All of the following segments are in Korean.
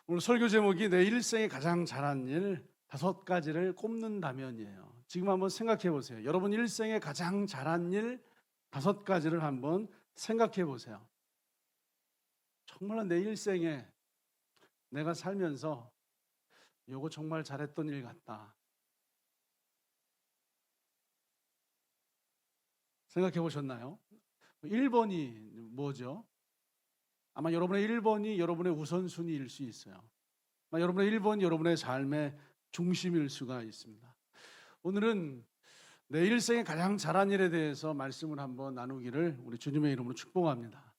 오늘 설교 제목이 내 일생에 가장 잘한 일 5가지를 꼽는다면이에요. 지금 한번 생각해 보세요. 여러분 일생에 가장 잘한 일 5가지를 한번 생각해 보세요. 정말로 내 일생에 내가 살면서 요거 정말 잘했던 일 같다. 생각해 보셨나요? 1번이 뭐죠? 아마 여러분의 1번이 여러분의 우선순위일 수 있어요. 아마 여러분의 1번이 여러분의 삶의 중심일 수가 있습니다. 오늘은 내 일생에 가장 잘한 일에 대해서 말씀을 한번 나누기를 우리 주님의 이름으로 축복합니다.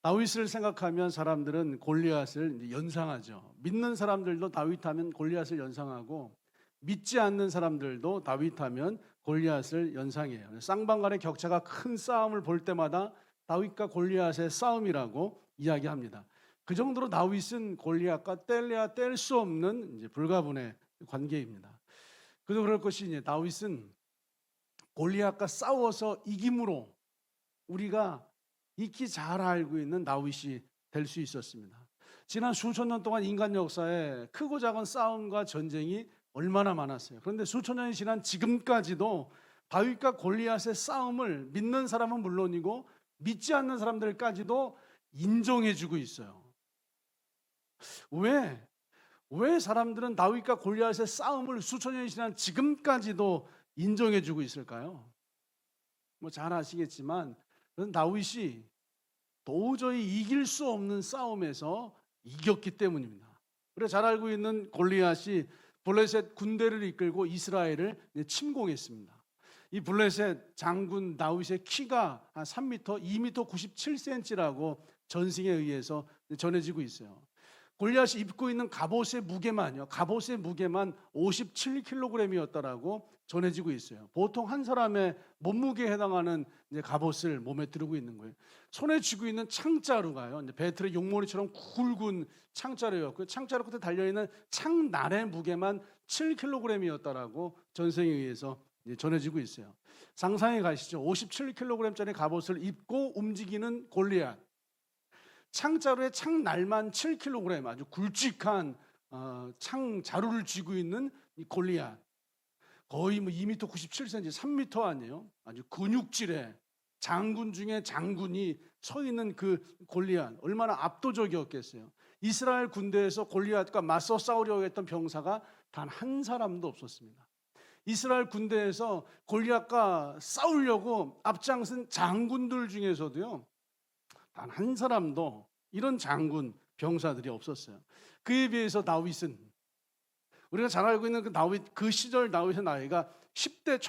다윗을 생각하면 사람들은 골리앗을 연상하죠. 믿는 사람들도 다윗하면 골리앗을 연상하고 믿지 않는 사람들도 다윗하면 골리앗을 연상해요. 쌍방간의 격차가 큰 싸움을 볼 때마다 다윗과 골리앗의 싸움이라고 이야기합니다. 그 정도로 다윗은 골리앗과 뗄래야 뗄 수 없는 불가분의 관계입니다. 그래도 그럴 것이 다윗은 골리앗과 싸워서 이김으로 우리가 익히 잘 알고 있는 다윗이 될 수 있었습니다. 지난 수천 년 동안 인간 역사에 크고 작은 싸움과 전쟁이 얼마나 많았어요. 그런데 수천 년이 지난 지금까지도 다윗과 골리앗의 싸움을 믿는 사람은 물론이고 믿지 않는 사람들까지도 인정해주고 있어요. 왜 사람들은 다윗과 골리앗의 싸움을 수천 년이 지난 지금까지도 인정해주고 있을까요? 잘 아시겠지만 다윗이 도저히 이길 수 없는 싸움에서 이겼기 때문입니다. 그래서 잘 알고 있는 골리앗이 블레셋 군대를 이끌고 이스라엘을 침공했습니다. 이 블레셋 장군 다윗의 키가 한 3m, 2m 97cm라고 전승에 의해서 전해지고 있어요. 골리앗이 입고 있는 갑옷의 무게만 57kg이었다라고 전해지고 있어요. 보통 한 사람의 몸무게에 해당하는 갑옷을 몸에 두르고 있는 거예요. 손에 쥐고 있는 창자루가요, 배틀의 용머리처럼 굵은 창자루였고, 창자루 끝에 달려있는 창날의 무게만 7kg이었다라고 전승에 의해서 전해지고 있어요. 상상해 가시죠. 57kg짜리 갑옷을 입고 움직이는 골리앗, 창자루의 창날만 7kg, 아주 굵직한 창자루를 쥐고 있는 이 골리앗, 거의 2m 97cm, 3m 아니에요. 아주 근육질의 장군 중에 장군이 서 있는 그 골리앗, 얼마나 압도적이었겠어요. 이스라엘 군대에서 골리앗과 맞서 싸우려고 했던 병사가 단 한 사람도 없었습니다. 이스라엘 군대에서 골리앗과 싸우려고 앞장선 장군들 중에서도요, 단 한 사람도 이런 장군 병사들이 없었어요. 그에 비해서 다윗은, 우리가 잘 알고 있는 그 시절 다윗의 나이가 10대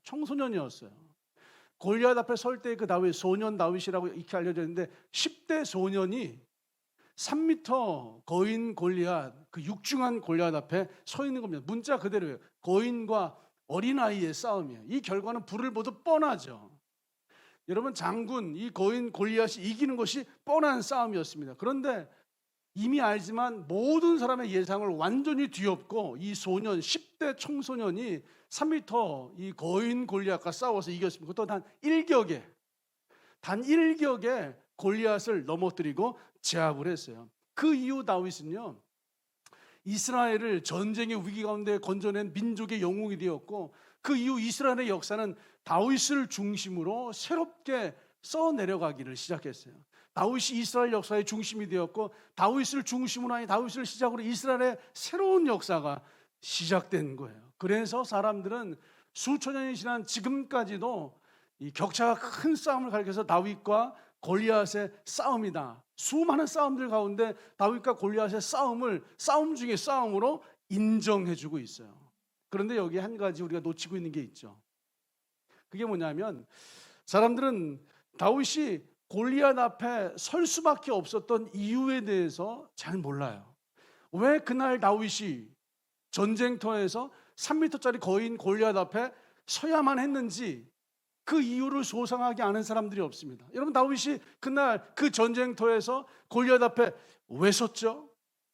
청소년이었어요. 골리앗 앞에 설 때 그 다윗, 소년 다윗이라고 이렇게 알려져 있는데 10대 소년이 3m 거인 골리앗, 그 육중한 골리앗 앞에 서 있는 겁니다. 문자 그대로예요. 거인과 어린아이의 싸움이에요. 이 결과는 불을 보듯 뻔하죠. 여러분, 장군, 이 거인 골리앗이 이기는 것이 뻔한 싸움이었습니다. 그런데 이미 알지만 모든 사람의 예상을 완전히 뒤엎고 이 소년, 10대 청소년이 3m 이 거인 골리앗과 싸워서 이겼습니다. 그것도 단 일격에 골리앗을 넘어뜨리고 제압을 했어요. 그 이후 다윗은요, 이스라엘을 전쟁의 위기 가운데 건져낸 민족의 영웅이 되었고, 그 이후 이스라엘의 역사는 다윗을 중심으로 새롭게 써내려가기를 시작했어요. 다윗이 이스라엘 역사의 중심이 되었고, 다윗을 중심으로 하니 다윗을 시작으로 이스라엘의 새로운 역사가 시작된 거예요. 그래서 사람들은 수천 년이 지난 지금까지도 이 격차가 큰 싸움을 가리켜서 다윗과 골리앗의 싸움이다, 수많은 싸움들 가운데 다윗과 골리앗의 싸움을 싸움 중에 싸움으로 인정해주고 있어요. 그런데 여기 한 가지 우리가 놓치고 있는 게 있죠. 그게 뭐냐면, 사람들은 다윗이 골리앗 앞에 설 수밖에 없었던 이유에 대해서 잘 몰라요. 왜 그날 다윗이 전쟁터에서 3m짜리 거인 골리앗 앞에 서야만 했는지 그 이유를 소상하게 아는 사람들이 없습니다. 여러분, 다윗이 그날 그 전쟁터에서 골리앗 앞에 왜 섰죠?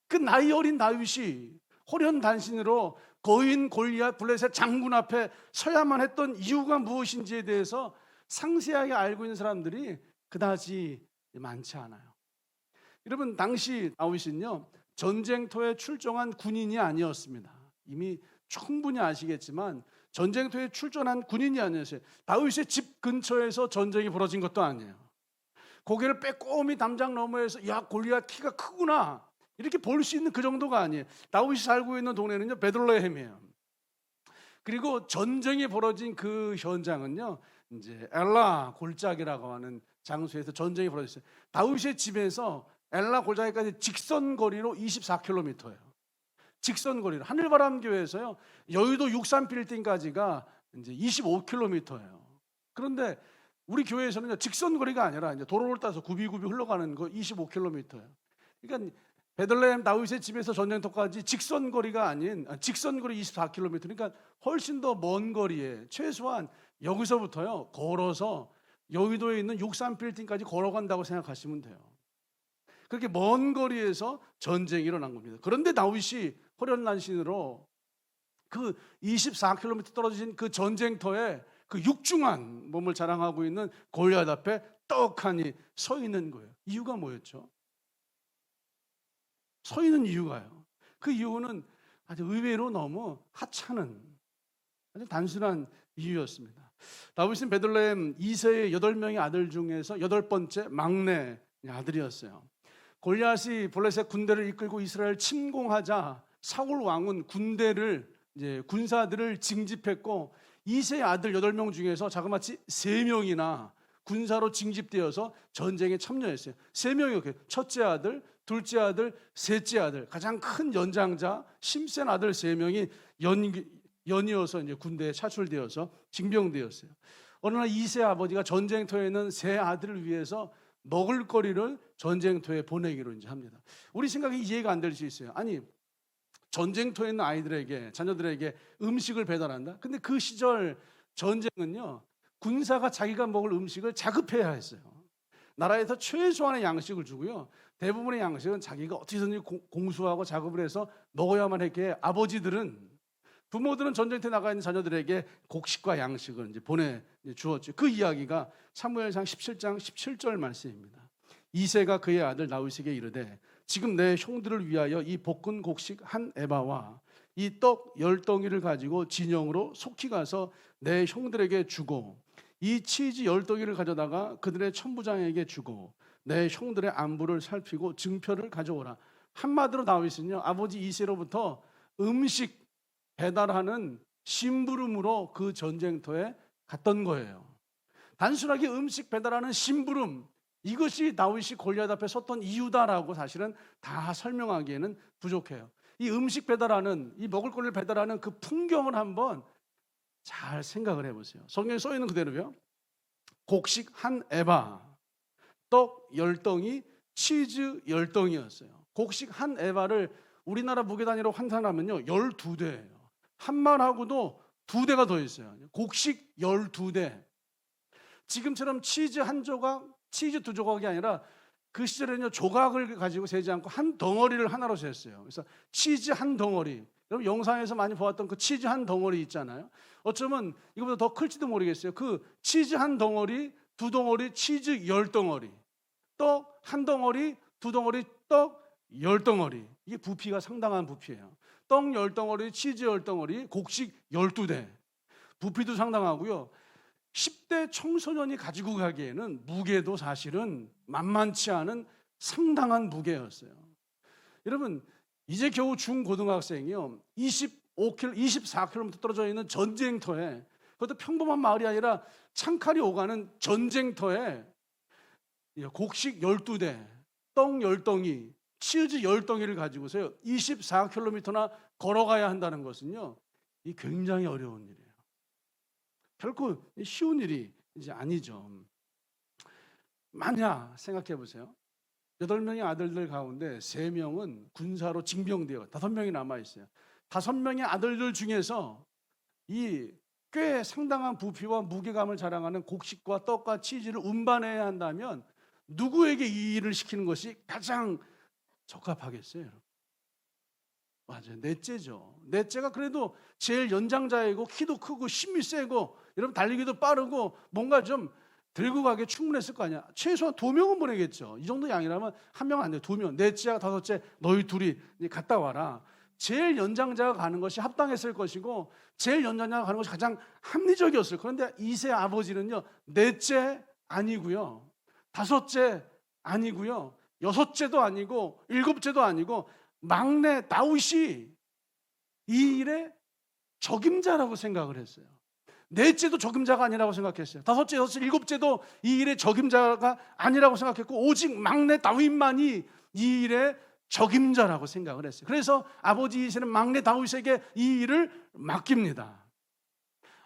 그 나이 어린 다윗이 호련단신으로 거인 골리앗 블레셋 장군 앞에 서야만 했던 이유가 무엇인지에 대해서 상세하게 알고 있는 사람들이 그다지 많지 않아요. 여러분, 당시 다윗은요, 전쟁터에 출정한 군인이 아니었습니다. 이미 충분히 아시겠지만 전쟁터에 출전한 군인이 아니었어요. 다윗의 집 근처에서 전쟁이 벌어진 것도 아니에요. 고개를 빼꼼히 담장 너머에서 야 골리앗 키가 크구나 이렇게 볼 수 있는 그 정도가 아니에요. 다윗이 살고 있는 동네는요 베들레헴이에요. 그리고 전쟁이 벌어진 그 현장은요 이제 엘라 골짜기라고 하는 장소에서 전쟁이 벌어졌어요. 다윗의 집에서 엘라 골짜기까지 직선 거리로 24km예요. 직선 거리로 하늘바람교에서요 여의도 63 빌딩까지가 이제 25km예요. 그런데 우리 교회에서는 직선 거리가 아니라 이제 도로를 따서 굽이굽이 흘러가는 거 25km예요. 그러니까 베들레헴 다윗의 집에서 전쟁터까지 직선 거리가 아닌 직선 거리 24km. 그러니까 훨씬 더 먼 거리에 최소한 여기서부터요 걸어서 여의도에 있는 63 빌딩까지 걸어간다고 생각하시면 돼요. 그렇게 먼 거리에서 전쟁이 일어난 겁니다. 그런데 다윗이 호련난신으로 그 24km 떨어진 그 전쟁터에 그 육중한 몸을 자랑하고 있는 골리앗 앞에 떡하니 서 있는 거예요. 이유가 뭐였죠? 서 있는 이유가요. 그 이유는 아주 의외로 너무 하찮은 아주 단순한 이유였습니다. 다윗은 베들레헴 2세의 8명의 아들 중에서 8번째 막내 아들이었어요. 골리앗이 블레셋 군대를 이끌고 이스라엘 침공하자 사울 왕은 군사들을 징집했고 2세의 아들 8명 중에서 자그마치 3명이나 군사로 징집되어서 전쟁에 참여했어요. 3명이요. 첫째 아들, 둘째 아들, 셋째 아들, 가장 큰 연장자 심센 아들 3명이 연이어서 이제 군대에 차출되어서 징병되었어요. 어느 날 2세 아버지가 전쟁터에 있는 세 아들을 위해서 먹을거리를 전쟁터에 보내기로 이제 합니다. 우리 생각에 이해가 안 될 수 있어요. 아니 전쟁터에 있는 아이들에게 자녀들에게 음식을 배달한다. 근데 그 시절 전쟁은요 군사가 자기가 먹을 음식을 자급해야 했어요. 나라에서 최소한의 양식을 주고요. 대부분의 양식은 자기가 어떻게든지 공수하고 작업을 해서 먹어야만 했기에 부모들은 전쟁터에 나가 있는 자녀들에게 곡식과 양식을 이제 보내 주었죠. 그 이야기가 사무엘상 17장 17절 말씀입니다. 이새가 그의 아들 다윗에게 이르되 지금 내 형들을 위하여 이 볶은 곡식 한 에바와 이 떡 10덩이를 가지고 진영으로 속히 가서 내 형들에게 주고 이 치즈 10덩이를 가져다가 그들의 천부장에게 주고 내 형들의 안부를 살피고 증표를 가져오라. 한마디로 다윗은요 아버지 이새로부터 음식 배달하는 심부름으로 그 전쟁터에 갔던 거예요. 단순하게 음식 배달하는 심부름, 이것이 다윗이 골리앗 앞에 섰던 이유다라고 사실은 다 설명하기에는 부족해요. 이 음식 배달하는, 이 먹을 거리를 배달하는 그 풍경을 한번 잘 생각을 해보세요. 성경에 써 있는 그대로요. 곡식 한 에바, 떡 10덩이, 치즈 10덩이였어요. 곡식 한 에바를 우리나라 무게 단위로 환산하면요 12대예요. 한 말하고도 2대가 더 있어요. 곡식 12대. 지금처럼 치즈 한 조각, 치즈 2조각이 아니라 그 시절에는요 조각을 가지고 세지 않고 한 덩어리를 하나로 셌어요. 그래서 치즈 한 덩어리. 여러분 영상에서 많이 보았던 그 치즈 한 덩어리 있잖아요. 어쩌면 이거보다 더 클지도 모르겠어요. 그 치즈 한 덩어리, 2덩어리, 치즈 10덩어리, 떡 한 덩어리, 2덩어리, 떡 10덩어리. 이게 부피가 상당한 부피예요. 떡 10덩어리, 치즈 10덩어리, 곡식 12대. 부피도 상당하고요. 10대 청소년이 가지고 가기에는 무게도 사실은 만만치 않은 상당한 무게였어요. 여러분 이제 겨우 중고등학생이요 24km 떨어져 있는 전쟁터에, 그것도 평범한 마을이 아니라 창칼이 오가는 전쟁터에 곡식 12대, 떡 10덩이, 치즈 10덩이를 가지고서요 24km나 걸어가야 한다는 것은요 이 굉장히 어려운 일이에요. 결코 쉬운 일이 이제 아니죠. 만약 생각해 보세요. 8명의 아들들 가운데 3명은 군사로 징병되어 5명이 남아있어요. 5명의 아들들 중에서 이 꽤 상당한 부피와 무게감을 자랑하는 곡식과 떡과 치즈를 운반해야 한다면 누구에게 이 일을 시키는 것이 가장 적합하겠어요? 맞아요. 넷째죠. 넷째가 그래도 제일 연장자이고 키도 크고 힘이 세고 여러분 달리기도 빠르고 뭔가 좀 들고 가기에 충분했을 거 아니야. 최소한 2명은 보내겠죠. 이 정도 양이라면 1명 안 돼. 2명. 넷째와 다섯째 너희 둘이 갔다 와라. 제일 연장자가 가는 것이 합당했을 것이고 제일 연장자가 가는 것이 가장 합리적이었어요. 그런데 이세 아버지는요, 넷째 아니고요, 다섯째 아니고요, 여섯째도 아니고 일곱째도 아니고 막내 다윗이 이 일의 적임자라고 생각을 했어요. 넷째도 적임자가 아니라고 생각했어요. 다섯째, 여섯째, 일곱째도 이 일의 적임자가 아니라고 생각했고 오직 막내 다윗만이 이 일의 적임자라고 생각을 했어요. 그래서 아버지 이새는 막내 다윗에게 이 일을 맡깁니다.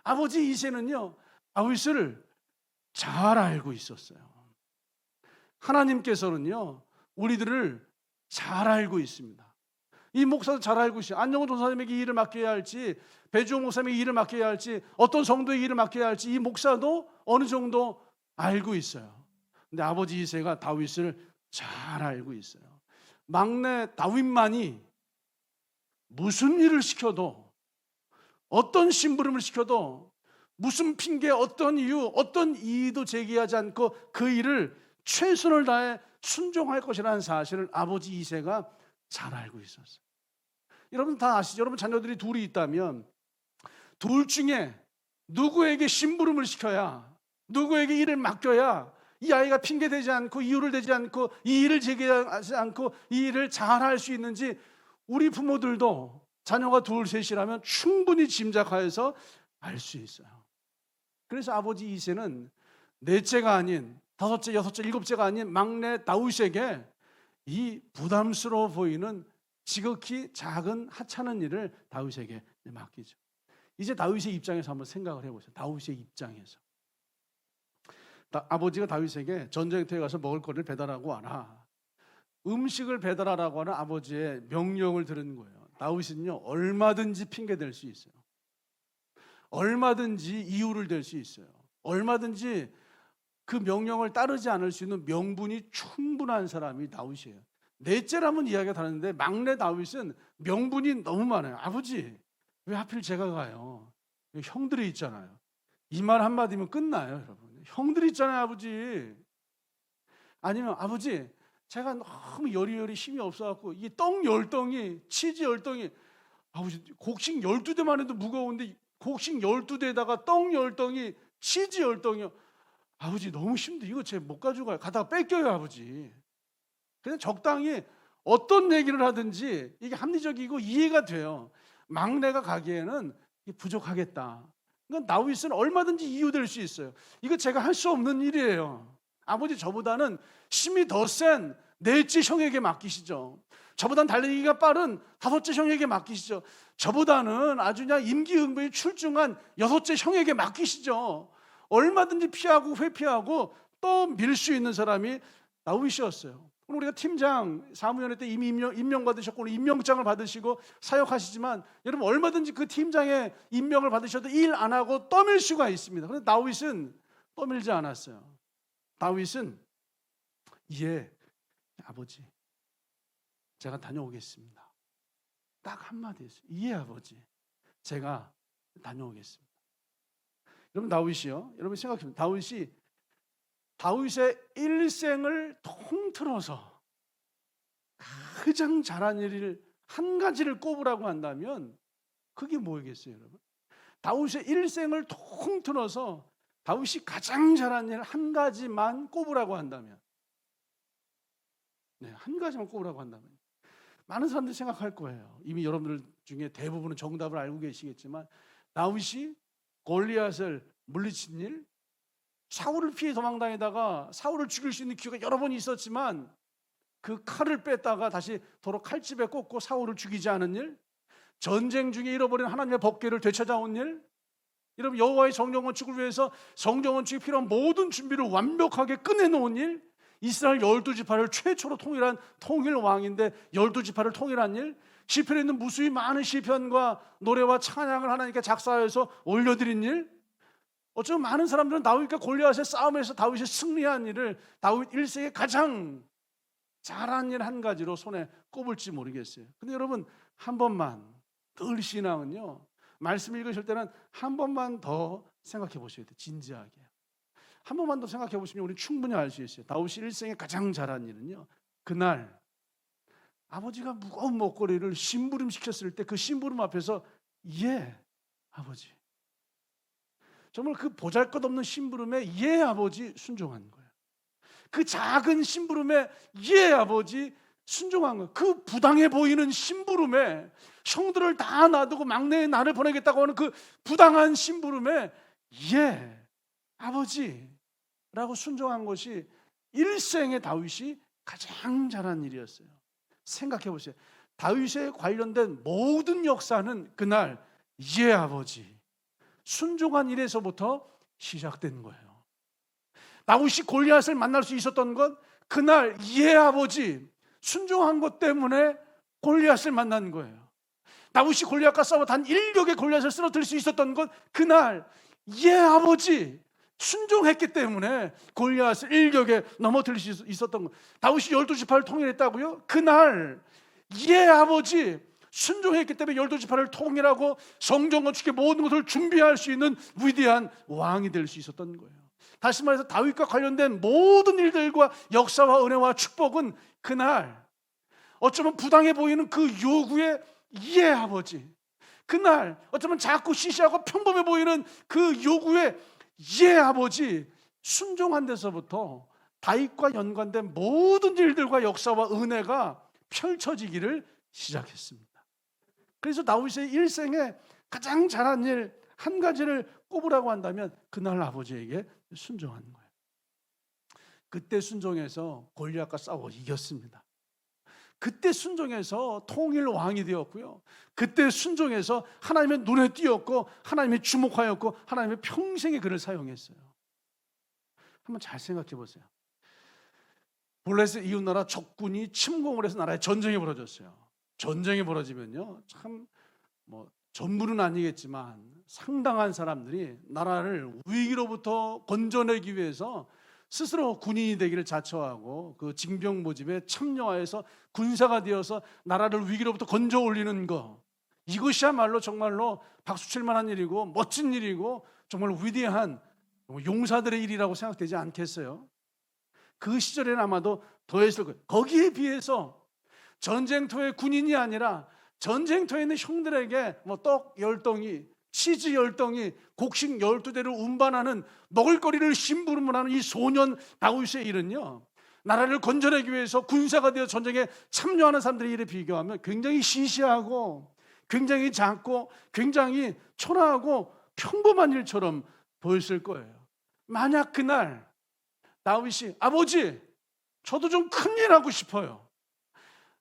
아버지 이새는요, 다윗을 잘 알고 있었어요. 하나님께서는요, 우리들을 잘 알고 있습니다. 이 목사도 잘 알고 있어요. 안정호 전사님에게 이 일을 맡겨야 할지, 배주호 목사님에게 이 일을 맡겨야 할지, 어떤 성도에게 이 일을 맡겨야 할지 이 목사도 어느 정도 알고 있어요. 근데 아버지 이새가 다윗을 잘 알고 있어요. 막내 다윗만이 무슨 일을 시켜도, 어떤 심부름을 시켜도, 무슨 핑계, 어떤 이유, 어떤 이의도 제기하지 않고 그 일을 최선을 다해 순종할 것이라는 사실을 아버지 이새가 잘 알고 있었어요. 여러분 다 아시죠? 여러분 자녀들이 둘이 있다면 둘 중에 누구에게 심부름을 시켜야, 누구에게 일을 맡겨야 이 아이가 핑계대지 않고 이유를 대지 않고 이 일을 제기하지 않고 이 일을 잘할 수 있는지 우리 부모들도 자녀가 둘 셋이라면 충분히 짐작하여서 알 수 있어요. 그래서 아버지 이새는 넷째가 아닌 다섯째, 여섯째, 일곱째가 아닌 막내 다윗에게 이 부담스러워 보이는 지극히 작은 하찮은 일을 다윗에게 맡기죠. 이제 다윗의 입장에서 한번 생각을 해보세요. 다윗의 입장에서 아버지가 다윗에게 전쟁터에 가서 먹을 거리를 배달하고 와라, 음식을 배달하라고 하는 아버지의 명령을 들은 거예요. 다윗은요, 얼마든지 핑계 댈 수 있어요. 얼마든지 이유를 댈 수 있어요. 얼마든지 그 명령을 따르지 않을 수 있는 명분이 충분한 사람이 다윗이에요. 넷째라면 이야기가 다른데 막내 다윗은 명분이 너무 많아요. 아버지, 왜 하필 제가 가요? 형들이 있잖아요. 이 말 한마디면 끝나요, 여러분. 형들이 있잖아요, 아버지. 아니면 아버지, 제가 너무 여리여리 힘이 없어갖고 이 떡 10덩이, 치즈 10덩이, 아버지 곡식 12대만 해도 무거운데 곡식 12대에다가 떡 10덩이, 치즈 10덩이요. 아버지 너무 힘들어. 이거 제가 못 가져가요. 가다가 뺏겨요, 아버지. 그냥 적당히 어떤 얘기를 하든지 이게 합리적이고 이해가 돼요. 막내가 가기에는 부족하겠다. 그러니까 다윗은 얼마든지 이유될 수 있어요. 이거 제가 할 수 없는 일이에요. 아버지, 저보다는 힘이 더 센 넷째 형에게 맡기시죠. 저보다는 달리기가 빠른 다섯째 형에게 맡기시죠. 저보다는 아주 그냥 임기응변이 출중한 여섯째 형에게 맡기시죠. 얼마든지 피하고 회피하고 또 밀 수 있는 사람이 다윗이었어요. 우리가 팀장 사무연회 때 이미 임명받으셨고 오늘 임명장을 받으시고 사역하시지만 여러분 얼마든지 그 팀장의 임명을 받으셔도 일 안 하고 떠밀 수가 있습니다. 그런데 다윗은 떠밀지 않았어요. 다윗은 예, 아버지, 제가 다녀오겠습니다. 딱 한마디 했어요. 예, 아버지, 제가 다녀오겠습니다. 여러분 다윗이요, 여러분 생각해보면 다윗의 일생을 통틀어서 가장 잘한 일을 한 가지를 꼽으라고 한다면 그게 뭐겠어요, 여러분? 다윗의 일생을 통틀어서 다윗이 가장 잘한 일 한 가지만 꼽으라고 한다면, 네, 한 가지만 꼽으라고 한다면 많은 사람들이 생각할 거예요. 이미 여러분들 중에 대부분은 정답을 알고 계시겠지만 다윗이 골리앗을 물리친 일, 사울을 피해 도망다니다가 사울을 죽일 수 있는 기회가 여러 번 있었지만 그 칼을 뺐다가 다시 도로 칼집에 꽂고 사울을 죽이지 않은 일, 전쟁 중에 잃어버린 하나님의 법궤를 되찾아온 일, 여러분 여호와의 성전 건축을 위해서 성전 건축에 필요한 모든 준비를 완벽하게 끝내놓은 일, 이스라엘 12지파를 최초로 통일한 통일왕인데 12지파를 통일한 일, 시편에 있는 무수히 많은 시편과 노래와 찬양을 하나님께 작사해서 올려드린 일, 어쩌면 많은 사람들은 다윗과 골리앗의 싸움에서 다윗이 승리한 일을 다윗 일생에 가장 잘한 일 한 가지로 손에 꼽을지 모르겠어요. 근데 여러분 한 번만, 늘 신앙은요, 말씀 읽으실 때는 한 번만 더 생각해 보셔야 돼요. 진지하게. 한 번만 더 생각해 보시면 우리 충분히 알 수 있어요. 다윗이 일생에 가장 잘한 일은요, 그날 아버지가 무거운 먹거리를 심부름 시켰을 때 그 심부름 앞에서 예 아버지, 정말 그 보잘것없는 심부름에 예 아버지 순종한 거예요. 그 작은 심부름에 예 아버지 순종한 거예요. 그 부당해 보이는 심부름에, 형들을 다 놔두고 막내의 나를 보내겠다고 하는 그 부당한 심부름에 예 아버지라고 순종한 것이 일생의 다윗이 가장 잘한 일이었어요. 생각해 보세요. 다윗에 관련된 모든 역사는 그날 예 아버지 순종한 일에서부터 시작된 거예요. 다윗이 골리앗을 만날 수 있었던 건 그날 예 아버지 순종한 것 때문에 골리앗을 만난 거예요. 다윗이 골리앗과 싸워 단 일격의 골리앗을 쓰러뜨릴 수 있었던 건 그날 예 아버지 순종했기 때문에 골리앗을 일격에 넘어뜨릴 수 있었던 거예요. 다윗이 12지파를 통일했다고요? 그날 예 아버지 순종했기 때문에 12지파를 통일하고 성전 건축의 모든 것을 준비할 수 있는 위대한 왕이 될 수 있었던 거예요. 다시 말해서 다윗과 관련된 모든 일들과 역사와 은혜와 축복은 그날 어쩌면 부당해 보이는 그 요구에 예 아버지, 그날 어쩌면 작고 시시하고 평범해 보이는 그 요구에 예 아버지 순종한 데서부터 다윗과 연관된 모든 일들과 역사와 은혜가 펼쳐지기를 시작했습니다. 그래서 다윗의 일생에 가장 잘한 일 한 가지를 꼽으라고 한다면 그날 아버지에게 순종한 거예요. 그때 순종해서 골리앗과 싸워 이겼습니다. 그때 순종해서 통일 왕이 되었고요. 그때 순종해서 하나님의 눈에 띄었고 하나님의 주목하였고 하나님의 평생에 그를 사용했어요. 한번 잘 생각해 보세요. 블레셋 이웃나라 적군이 침공을 해서 나라에 전쟁이 벌어졌어요. 전쟁이 벌어지면요, 참 전부는 아니겠지만 상당한 사람들이 나라를 위기로부터 건져내기 위해서 스스로 군인이 되기를 자처하고 그 징병 모집에 참여하여서 군사가 되어서 나라를 위기로부터 건져 올리는 거, 이것이야말로 정말로 박수 칠 만한 일이고 멋진 일이고 정말 위대한 용사들의 일이라고 생각되지 않겠어요? 그 시절에는 아마도 더했을 거예요. 거기에 비해서 전쟁터의 군인이 아니라 전쟁터에 있는 형들에게 떡 10덩이, 치즈 10덩이, 곡식 12대를 운반하는 먹을거리를 심부름을 하는 이 소년 다윗의 일은요, 나라를 건져내기 위해서 군사가 되어 전쟁에 참여하는 사람들의 일에 비교하면 굉장히 시시하고 굉장히 작고 굉장히 초라하고 평범한 일처럼 보였을 거예요. 만약 그날 다윗이 아버지 저도 좀 큰 일 하고 싶어요,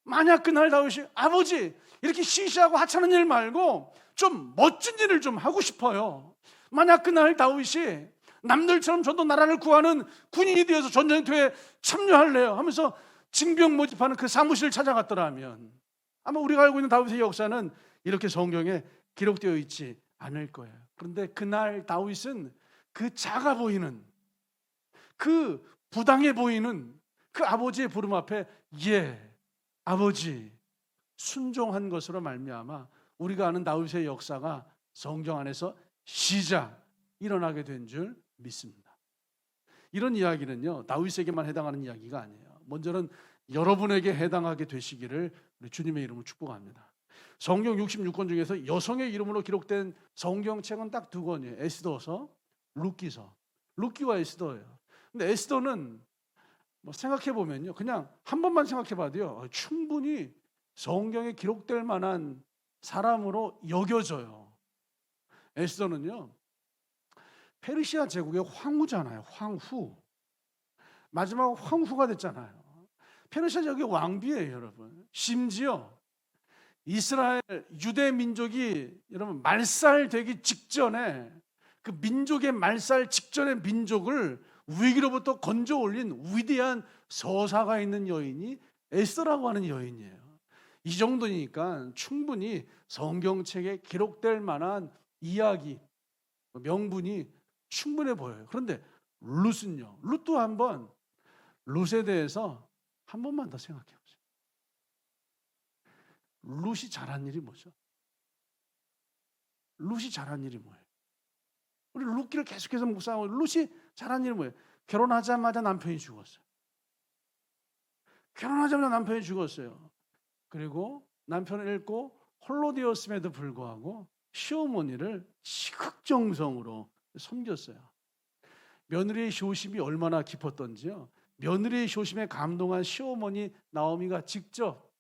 만약 그날 다윗이 아버지 이렇게 시시하고 하찮은 일 말고 좀 멋진 일을 좀 하고 싶어요, 만약 그날 다윗이 남들처럼 저도 나라를 구하는 군인이 되어서 전쟁터에 참여할래요 하면서 징병 모집하는 그 사무실을 찾아갔더라면 아마 우리가 알고 있는 다윗의 역사는 이렇게 성경에 기록되어 있지 않을 거예요. 그런데 그날 다윗은 그 작아 보이는, 그 부당해 보이는 그 아버지의 부름 앞에 예 아버지 순종한 것으로 말미암아 우리가 아는 다윗의 역사가 성경 안에서 시작 일어나게 된 줄 믿습니다. 이런 이야기는요, 다윗에게만 해당하는 이야기가 아니에요. 먼저는 여러분에게 해당하게 되시기를 우리 주님의 이름으로 축복합니다. 성경 66권 중에서 여성의 이름으로 기록된 성경책은 딱 2권이에요. 에스더서, 룻기서. 룻기와 에스더예요. 근데 에스더는 생각해 보면요, 그냥 한 번만 생각해 봐도요, 충분히 성경에 기록될 만한 사람으로 여겨져요. 에스더는요, 페르시아 제국의 황후잖아요. 황후. 마지막 황후가 됐잖아요. 페르시아 제국의 왕비예요, 여러분. 심지어 이스라엘 유대 민족이 여러분 말살되기 직전에 그 민족의 말살 직전의 민족을 위기로부터 건져 올린 위대한 서사가 있는 여인이 에스더라고 하는 여인이에요. 이 정도니까 충분히 성경책에 기록될 만한 이야기, 명분이 충분해 보여요. 그런데 룻은요, 룻도 한번 룻에 대해서 한 번만 더 생각해 보세요. 룻이 잘한 일이 뭐죠? 룻이 잘한 일이 뭐예요? 우리 룻기를 계속해서 묵상하고 룻이 잘한 일이 뭐예요? 결혼하자마자 남편이 죽었어요. 결혼하자마자 남편이 죽었어요. 그리고 남편을 잃고 홀로 되었음에도 불구하고 시어머니를 지극정성으로 섬겼어요. 며느리의 효심이 얼마나 깊었던지요. 며느리의 효심에 감동한 시어머니 나오미가 직접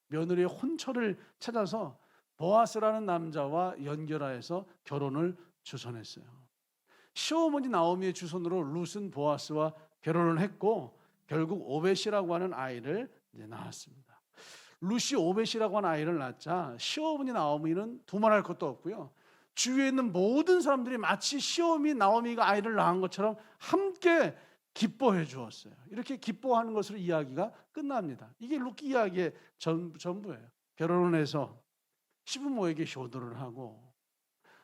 며느리의 혼처를 찾아서 보아스라는 남자와 연결하여서 결혼을 주선했어요. 시어머니 나오미의 주선으로 룻은 보아스와 결혼을 했고 결국 오벳이라고 하는 아이를 낳았습니다. 룻이 오벳이라고 하는 아이를 낳자 시어머니 나오미는 두말할 것도 없고요. 주위에 있는 모든 사람들이 마치 시어머니 나오미가 아이를 낳은 것처럼 함께 기뻐해 주었어요. 이렇게 기뻐하는 것으로 이야기가 끝납니다. 이게 룻기 이야기의 전부예요. 결혼을 해서 시부모에게 효도를 하고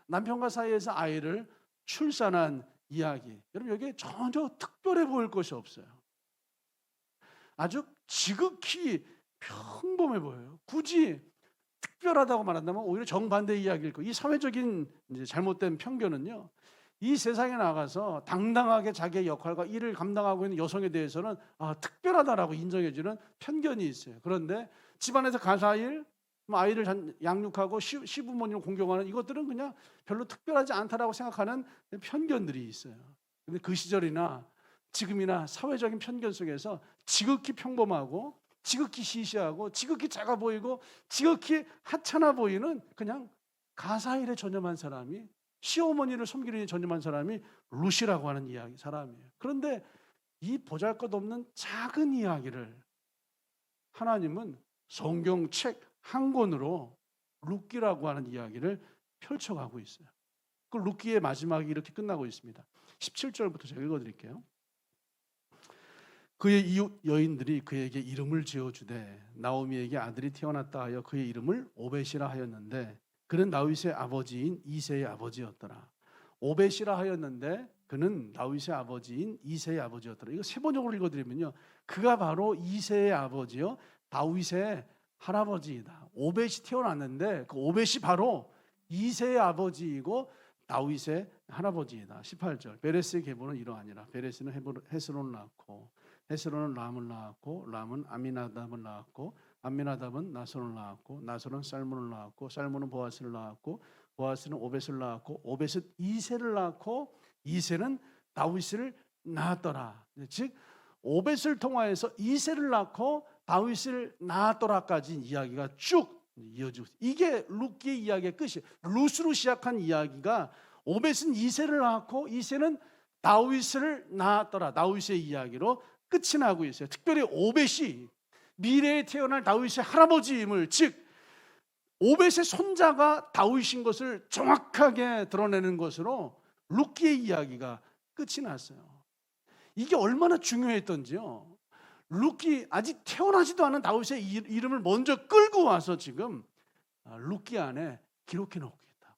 남편과 사이에서 아이를 출산한 이야기. 여러분 여기에 전혀 특별해 보일 것이 없어요. 아주 지극히 평범해 보여요. 굳이 특별하다고 말한다면 오히려 정반대의 이야기일 거예요. 이 사회적인 잘못된 편견은요. 이 세상에 나가서 당당하게 자기의 역할과 일을 감당하고 있는 여성에 대해서는 특별하다라고 인정해주는 편견이 있어요. 그런데 집안에서 가사일, 아이를 양육하고 시부모님을 공경하는 이것들은 그냥 별로 특별하지 않다라고 생각하는 편견들이 있어요. 그런데 그 시절이나 지금이나 사회적인 편견 속에서 지극히 평범하고 지극히 시시하고 지극히 작아 보이고 지극히 하찮아 보이는 그냥 가사일에 전념한 사람이 시어머니를 섬기는 데 전념한 사람이 룻이라고 하는 사람이에요. 그런데 이 보잘것없는 작은 이야기를 하나님은 성경책 한 권으로 룻기라고 하는 이야기를 펼쳐가고 있어요. 그 룻기의 마지막이 이렇게 끝나고 있습니다. 17절부터 제가 읽어드릴게요. 그의 이웃 여인들이 그에게 이름을 지어주되 나오미에게 아들이 태어났다 하여 그의 이름을 오벳이라 하였는데 그는 다윗의 아버지인 이새의 아버지였더라. 오벳이라 하였는데 그는 다윗의 아버지인 이새의 아버지였더라. 이거 세 번역으로 읽어드리면요, 그가 바로 이새의 아버지요 다윗의 할아버지이다. 오벳이 태어났는데 그 오벳이 바로 이새의 아버지이고 다윗의 할아버지이다. 18절 베레스의 계보는 이러하니라. 베레스는 헤스론을 낳고 헤스론은 람을 낳았고 람은 아미나답을 낳았고 아미나답은 나손을 낳았고 나손은 살몬을 낳았고 살몬은 보아스를 낳았고 보아스는 오벳을 낳았고 오벳은 이새를 낳고 이새는 다윗을 낳았더라. 즉 오벳을 통하여서 이새를 낳고 다윗을 낳았더라까지 이야기가 쭉 이어지고 이게 룻기의 이야기의 끝이에요. 룻으로 시작한 이야기가 오벳은 이새를 낳았고 이새는 다윗을 낳았더라. 다윗의 이야기로 끝이 나고 있어요. 특별히 오벳이 미래에 태어날 다윗의 할아버지임을, 즉 오벳의 손자가 다윗인 것을 정확하게 드러내는 것으로 룻기의 이야기가 끝이 났어요. 이게 얼마나 중요했던지요. 룻기 아직 태어나지도 않은 다윗의 이름을 먼저 끌고 와서 지금 룻기 안에 기록해 놓고 있다.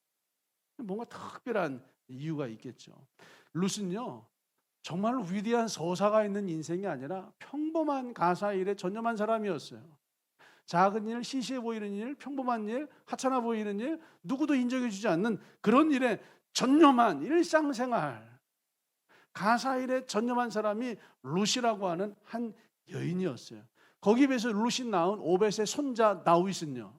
뭔가 특별한 이유가 있겠죠. 룻은요 정말 위대한 서사가 있는 인생이 아니라 평범한 가사일에 전념한 사람이었어요. 작은 일, 시시해 보이는 일, 평범한 일, 하찮아 보이는 일, 누구도 인정해 주지 않는 그런 일에 전념한 일상생활, 가사일에 전념한 사람이 룻이라고 하는 한 여인이었어요. 거기에 비해서 룻이 낳은 오벳의 손자 다윗은요,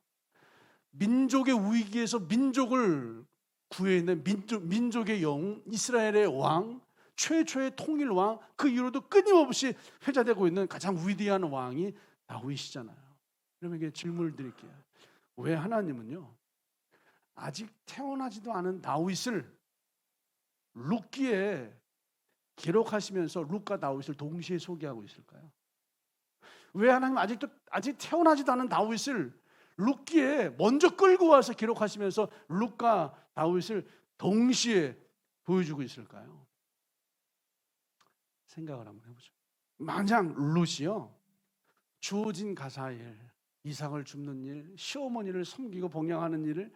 민족의 위기에서 민족을 구해낸 민족의 영웅, 이스라엘의 왕, 최초의 통일왕, 그 이후로도 끊임없이 회자되고 있는 가장 위대한 왕이 다윗이잖아요. 그러면 질문을 드릴게요. 왜 하나님은요 아직 태어나지도 않은 다윗을 룻기에 기록하시면서 룻과 다윗을 동시에 소개하고 있을까요? 왜 하나님 아직 태어나지도 않은 다윗을 룻기에 먼저 끌고 와서 기록하시면서 룻과 다윗을 동시에 보여주고 있을까요? 생각을 한번 해보죠. 만약 룻이요 주어진 가사일, 이삭을 줍는 일, 시어머니를 섬기고 봉양하는 일을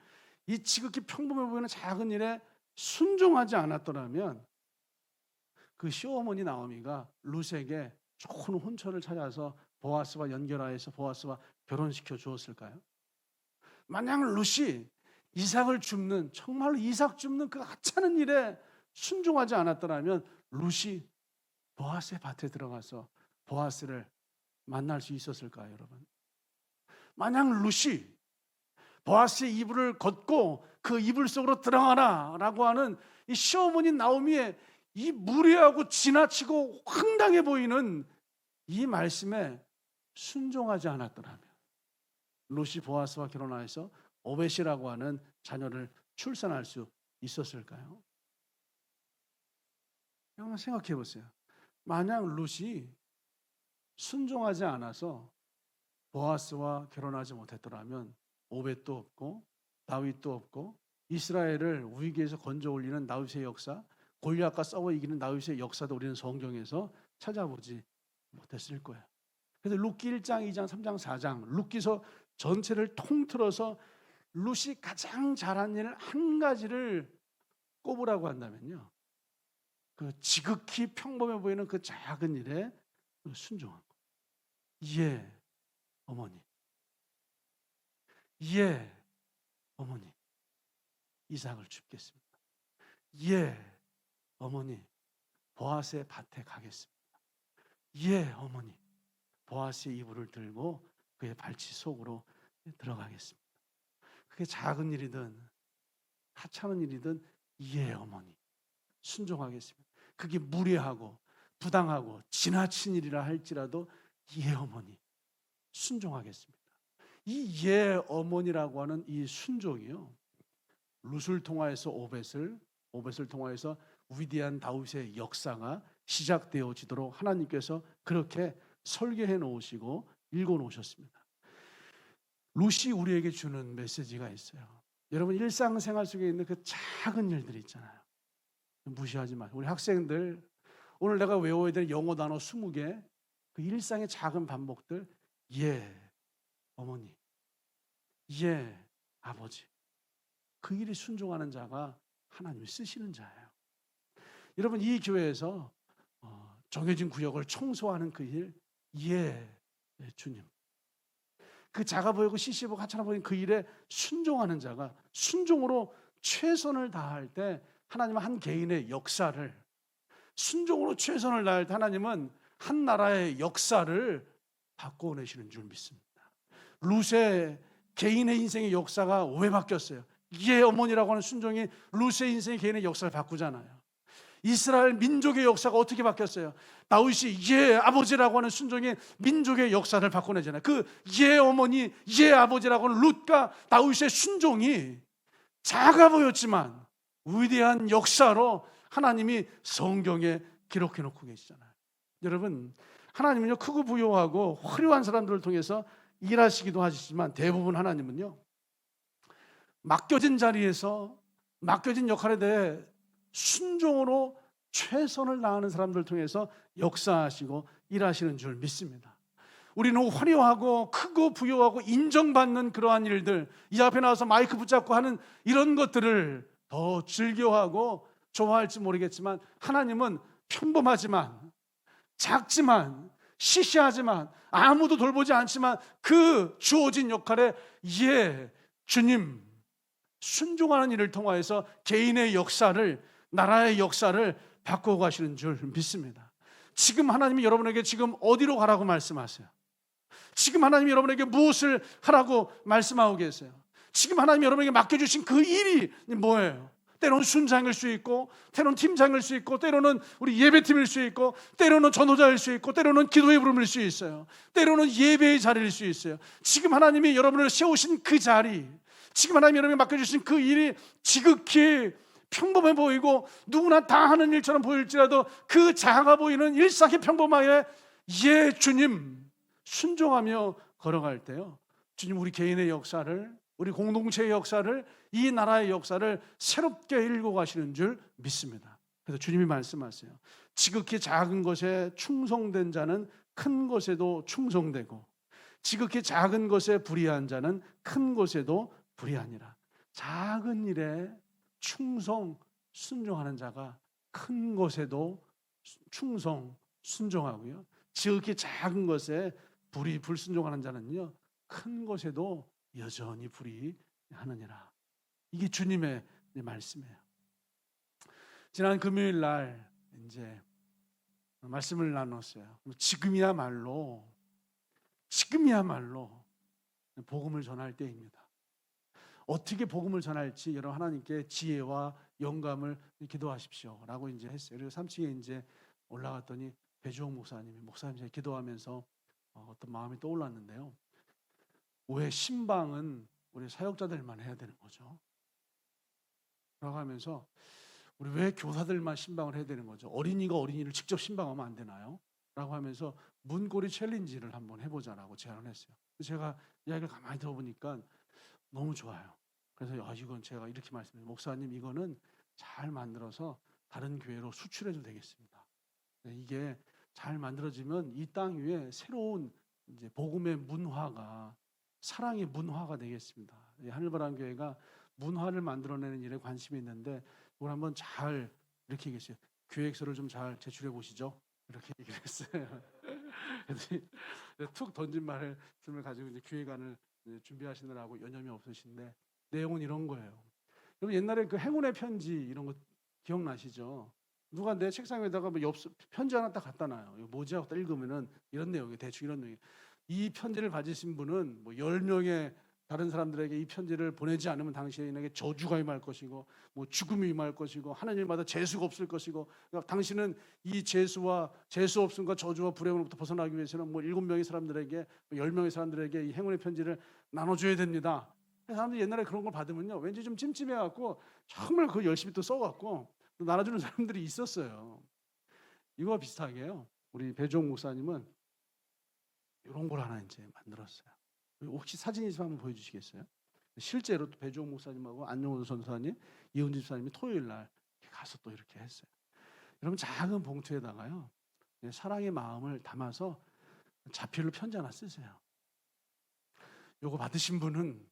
이 지극히 평범해 보이는 작은 일에 순종하지 않았더라면 그 시어머니 나오미가 룻에게 좋은 혼처를 찾아서 보아스와 연결하여서 보아스와 결혼시켜 주었을까요? 만약 룻이 이삭을 줍는, 정말로 이삭 줍는 그 하찮은 일에 순종하지 않았더라면 룻이 보아스의 밭에 들어가서 보아스를 만날 수 있었을까요, 여러분? 만약 룻이 보아스의 이불을 걷고 그 이불 속으로 들어가라 라고 하는 이 시어머니 나오미의 이 무례하고 지나치고 황당해 보이는 이 말씀에 순종하지 않았더라면 룻이 보아스와 결혼하여서 오벳이라고 하는 자녀를 출산할 수 있었을까요? 한번 생각해 보세요. 만약 룻이 순종하지 않아서 보아스와 결혼하지 못했더라면 오벳도 없고 다윗도 없고 이스라엘을 위기에서 건져 올리는 다윗의 역사, 골리앗과 싸워 이기는 다윗의 역사도 우리는 성경에서 찾아보지 못했을 거예요. 그래서 룻기 1장, 2장, 3장, 4장 룻기서 전체를 통틀어서 룻이 가장 잘한 일 한 가지를 꼽으라고 한다면요, 그 지극히 평범해 보이는 그 작은 일에 순종한 거. 예, 어머니. 예, 어머니. 이삭을 줍겠습니다. 예, 어머니. 보아스의 밭에 가겠습니다. 예, 어머니. 보아스의 이불을 들고 그의 발치 속으로 들어가겠습니다. 그게 작은 일이든 하찮은 일이든 예, 어머니. 순종하겠습니다. 그게 무례하고 부당하고 지나친 일이라 할지라도 예, 어머니. 순종하겠습니다. 이 예, 어머니라고 하는 이 순종이요, 룻을 통하여서 오벳을 통하여서 위대한 다윗의 역사가 시작되어지도록 하나님께서 그렇게 설계해 놓으시고 읽어 놓으셨습니다. 룻이 우리에게 주는 메시지가 있어요. 여러분, 일상생활 속에 있는 그 작은 일들이 있잖아요. 무시하지 마세요. 우리 학생들, 오늘 내가 외워야 될 영어 단어 20개, 그 일상의 작은 반복들, 예, 어머니, 예, 아버지. 그 일이 순종하는 자가 하나님이 쓰시는 자예요. 여러분, 이 교회에서 정해진 구역을 청소하는 그 일, 예, 주님. 그 작아 보이고 시시하고 하찮아 보이는 그 일에 순종하는 자가 순종으로 최선을 다할 때 하나님은 한 개인의 역사를, 순종으로 최선을 다할 때 하나님은 한 나라의 역사를 바꿔내시는 줄 믿습니다. 룻의 개인의 인생의 역사가 왜 바뀌었어요? 예, 어머니라고 하는 순종이 룻의 인생의 개인의 역사를 바꾸잖아요. 이스라엘 민족의 역사가 어떻게 바뀌었어요? 다윗이 예, 아버지라고 하는 순종이 민족의 역사를 바꿔내잖아요. 그 예, 어머니, 예, 아버지라고 하는 룻과 다윗의 순종이 작아 보였지만 위대한 역사로 하나님이 성경에 기록해 놓고 계시잖아요. 여러분, 하나님은요, 크고 부유하고 화려한 사람들을 통해서 일하시기도 하시지만 대부분 하나님은요, 맡겨진 자리에서 맡겨진 역할에 대해 순종으로 최선을 다하는 사람들을 통해서 역사하시고 일하시는 줄 믿습니다. 우리는 화려하고 크고 부유하고 인정받는 그러한 일들, 이 앞에 나와서 마이크 붙잡고 하는 이런 것들을 더 즐겨하고 좋아할지 모르겠지만 하나님은 평범하지만 작지만 시시하지만 아무도 돌보지 않지만 그 주어진 역할에 예, 주님, 순종하는 일을 통하여서 개인의 역사를, 나라의 역사를 바꿔가시는 줄 믿습니다. 지금 하나님이 여러분에게 지금 어디로 가라고 말씀하세요? 지금 하나님이 여러분에게 무엇을 하라고 말씀하고 계세요? 지금 하나님이 여러분에게 맡겨주신 그 일이 뭐예요? 때로는 순장일 수 있고, 때로는 팀장일 수 있고, 때로는 우리 예배팀일 수 있고, 때로는 전도자일 수 있고, 때로는 기도의 부름일 수 있어요. 때로는 예배의 자리일 수 있어요. 지금 하나님이 여러분을 세우신 그 자리, 지금 하나님이 여러분에게 맡겨주신 그 일이 지극히 평범해 보이고 누구나 다 하는 일처럼 보일지라도 그 작아 보이는 일상의 평범하게 예, 주님, 순종하며 걸어갈 때요, 주님, 우리 개인의 역사를, 우리 공동체의 역사를, 이 나라의 역사를 새롭게 읽어가시는 줄 믿습니다. 그래서 주님이 말씀하세요. 지극히 작은 것에 충성된 자는 큰 것에도 충성되고 지극히 작은 것에 불의한 자는 큰 것에도 불의하니라. 작은 일에 충성, 순종하는 자가 큰 것에도 충성, 순종하고요, 지극히 작은 것에 불순종하는 자는요, 큰 것에도 여전히 불의하느니라. 이게 주님의 말씀이에요. 지난 금요일 날 이제 말씀을 나눴어요. 지금이야말로 복음을 전할 때입니다. 어떻게 복음을 전할지 여러분 하나님께 지혜와 영감을 기도하십시오라고 이제 했어요. 그리고 3층에 이제 올라갔더니 배주홍 목사님 제가 기도하면서 어떤 마음이 떠올랐는데요. 왜 신방은 우리 사역자들만 해야 되는 거죠? 라고 하면서 우리 왜 교사들만 신방을 해야 되는 거죠? 어린이가 어린이를 직접 신방하면 안 되나요? 라고 하면서 문고리 챌린지를 한번 해보자라고 제안을 했어요. 제가 이야기를 가만히 들어보니까 너무 좋아요. 그래서 이건 제가 이렇게 말씀드려요. 목사님 이거는 잘 만들어서 다른 교회로 수출해도 되겠습니다. 이게 잘 만들어지면 이 땅 위에 새로운 이제 복음의 문화가 사랑의 문화가 되겠습니다. 하늘바람 교회가 문화를 만들어내는 일에 관심이 있는데 이걸 한번 잘 이렇게 얘기했어요. 계획서를 좀 잘 제출해 보시죠. 이렇게 얘기를 했어요. 툭 던진 말씀을 가지고 이제 기획안을 준비하시느라고 여념이 없으신데 내용은 이런 거예요. 여러분 옛날에 그 행운의 편지 이런 거 기억나시죠? 누가 내 책상 위에다가 뭐 편지 하나 딱 갖다 놔요. 이거 뭐지 하고 딱 읽으면은 이런 내용이 대충 이런 내용이. 이 편지를 가지신 분은 뭐 10명의 다른 사람들에게 이 편지를 보내지 않으면 당신에게 저주가 임할 것이고 뭐 죽음이 임할 것이고 하나님마다 재수가 없을 것이고 그러니까 당신은 이 재수 없음과 저주와 불행으로부터 벗어나기 위해서는 뭐 7명의 사람들에게 10명의 사람들에게 이 행운의 편지를 나눠줘야 됩니다. 사람들이 옛날에 그런 걸 받으면요 왠지 좀 찜찜해갖고 정말 그걸 열심히 또 써갖고 또 나눠주는 사람들이 있었어요. 이거와 비슷하게요 우리 배종 목사님은 이런 걸 하나 이제 만들었어요. 혹시 사진 있으면 한번 보여주시겠어요? 실제로 배종 목사님하고 안용호 전사님, 이은지 집사님이 토요일 날 가서 또 이렇게 했어요. 여러분 작은 봉투에다가요 사랑의 마음을 담아서 자필로 편지 하나 쓰세요. 요거 받으신 분은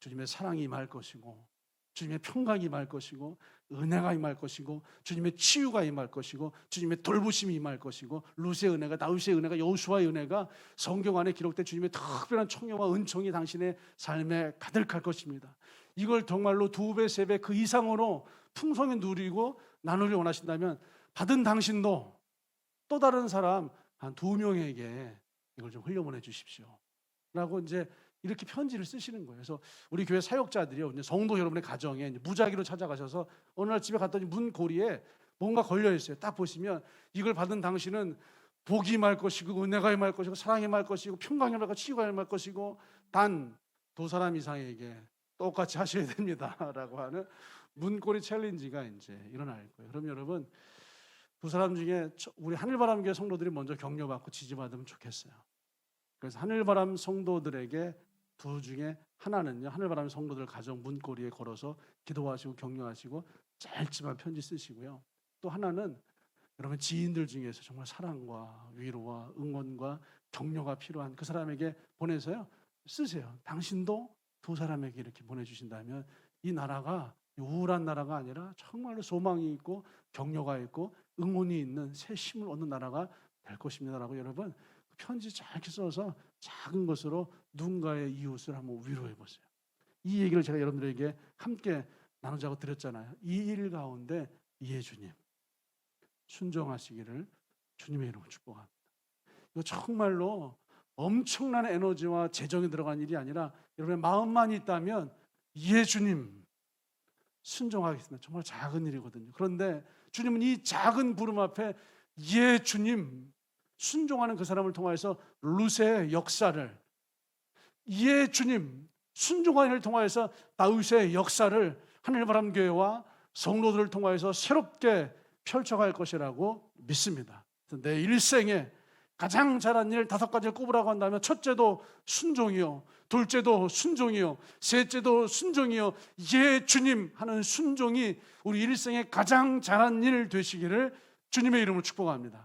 주님의 사랑이 임할 것이고 주님의 평강이 임할 것이고 은혜가 임할 것이고 주님의 치유가 임할 것이고 주님의 돌보심이 임할 것이고 루스의 은혜가 다윗의 은혜가 여호수아의 은혜가 성경 안에 기록된 주님의 특별한 청려와 은총이 당신의 삶에 가득할 것입니다. 이걸 정말로 2배, 3배 그 이상으로 풍성히 누리고 나누길 원하신다면 받은 당신도 또 다른 사람 한 2명에게 이걸 좀 흘려보내 주십시오 라고 이제 이렇게 편지를 쓰시는 거예요. 그래서 우리 교회 사역자들이요, 이제 성도 여러분의 가정에 이제 무작위로 찾아가셔서 어느 날 집에 갔더니 문고리에 뭔가 걸려 있어요. 딱 보시면 이걸 받은 당신은 복이 임할 것이고 은혜가 임할 것이고 사랑이 임할 것이고 평강이 임할 것이고 치유가 임할 것이고 단 2사람 이상에게 똑같이 하셔야 됩니다라고 하는 문고리 챌린지가 이제 일어날 거예요. 그럼 여러분 2사람 중에 우리 하늘바람교회 성도들이 먼저 격려받고 지지받으면 좋겠어요. 그래서 하늘바람 성도들에게 2 중에 하나는요 하늘바람 성도들 가정 문고리에 걸어서 기도하시고 격려하시고 짧지만 편지 쓰시고요. 또 하나는 여러분 지인들 중에서 정말 사랑과 위로와 응원과 격려가 필요한 그 사람에게 보내서요 쓰세요. 당신도 2사람에게 이렇게 보내주신다면 이 나라가 우울한 나라가 아니라 정말로 소망이 있고 격려가 있고 응원이 있는 새 힘을 얻는 나라가 될 것입니다라고 여러분 편지 짧게 써서 작은 것으로 누군가의 이웃을 한번 위로해 보세요. 이 얘기를 제가 여러분들에게 함께 나누자고 드렸잖아요. 이 일 가운데 예주님 순종하시기를 주님의 이름으로 축복합니다. 이거 정말로 엄청난 에너지와 재정이 들어간 일이 아니라 여러분의 마음만 있다면 예주님 순종하겠습니다. 정말 작은 일이거든요. 그런데 주님은 이 작은 부름 앞에 예주님 순종하는 그 사람을 통해서 루세의 역사를 예주님 순종하는 일을 통해서 다윗의 역사를 하늘바람교회와 성도들을 통해서 새롭게 펼쳐갈 것이라고 믿습니다. 내 일생에 가장 잘한 일 5가지를 꼽으라고 한다면 첫째도 순종이요, 둘째도 순종이요, 셋째도 순종이요, 예 주님 하는 순종이 우리 일생에 가장 잘한 일 되시기를 주님의 이름으로 축복합니다.